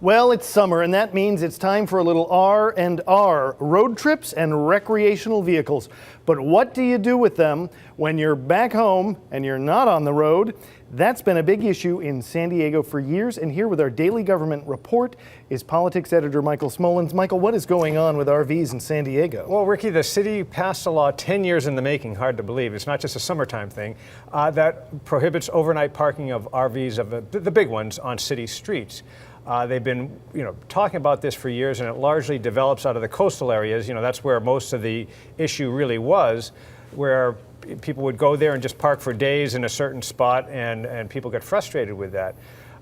Well, it's summer, and that means it's time for a little R&R, road trips and recreational vehicles. But what do you do with them when you're back home and you're not on the road? That's been a big issue in San Diego for years, and here with our daily government report is politics editor Michael Smolens. Michael, what is going on with RVs in San Diego? Well, Ricky, the city passed a law 10 years in the making, hard to believe. It's not just a summertime thing, that prohibits overnight parking of RVs, of the big ones, on city streets. They've been, talking about this for years, and it largely develops out of the coastal areas. That's where most of the issue really was, where people would go there and just park for days in a certain spot, and people get frustrated with that.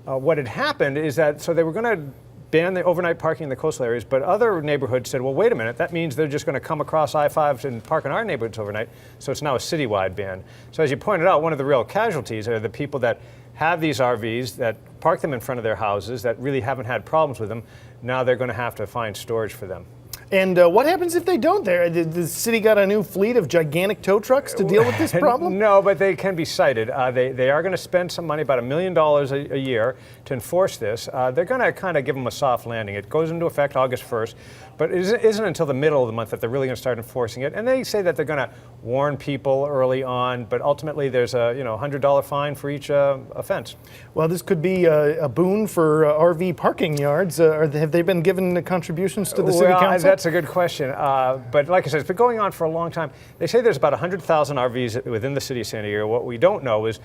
What had happened is that, so they were going to ban the overnight parking in the coastal areas, but other neighborhoods said, well, wait a minute, that means they're just going to come across I-5 and park in our neighborhoods overnight, so it's now a citywide ban. So as you pointed out, one of the real casualties are the people that have these RVs, that park them in front of their houses, that really haven't had problems with them. Now they're going to have to find storage for them. And what happens if they don't? The city got a new fleet of gigantic tow trucks to deal with this problem? No, but they can be cited. They are going to spend some money, about $1 million a year, to enforce this. They're going to kind of give them a soft landing. It goes into effect August 1st, but it isn't until the middle of the month that they're really going to start enforcing it. And they say that they're going to warn people early on, but ultimately there's a $100 fine for each offense. Well, this could be a boon for RV parking yards. Have they been given contributions to the city council? That's a good question. But like I said, it's been going on for a long time. They say there's about 100,000 RVs within the city of San Diego. What we don't know is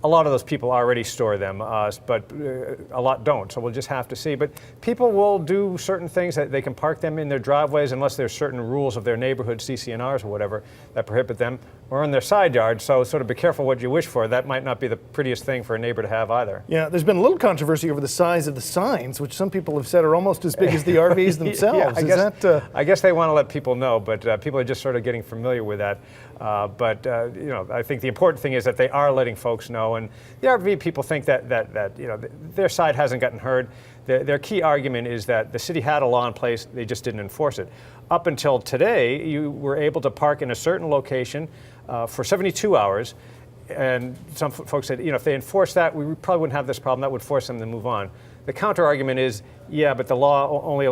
a lot of those people already store them, but a lot don't, so we'll just have to see. But people will do certain things, that they can park them in their driveways unless there's certain rules of their neighborhood, CCNRs or whatever, that prohibit them, or in their side yards. So sort of be careful what you wish for. That might not be the prettiest thing for a neighbor to have either. Yeah, there's been a little controversy over the size of the signs, which some people have said are almost as big as the RVs themselves. Yeah, I guess they want to let people know, but people are just sort of getting familiar with that. I think the important thing is that they are letting folks know, and the RV people think that their side hasn't gotten heard. Their key argument is that the city had a law in place, they just didn't enforce it. Up until today, you were able to park in a certain location for 72 hours, and some folks said, if they enforced that, we probably wouldn't have this problem. That would force them to move on. The counter argument is, yeah, but the law only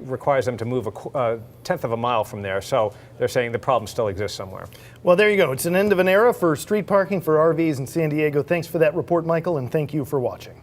requires them to move a tenth of a mile from there. So they're saying the problem still exists somewhere. Well, there you go. It's an end of an era for street parking for RVs in San Diego. Thanks for that report, Michael, and thank you for watching.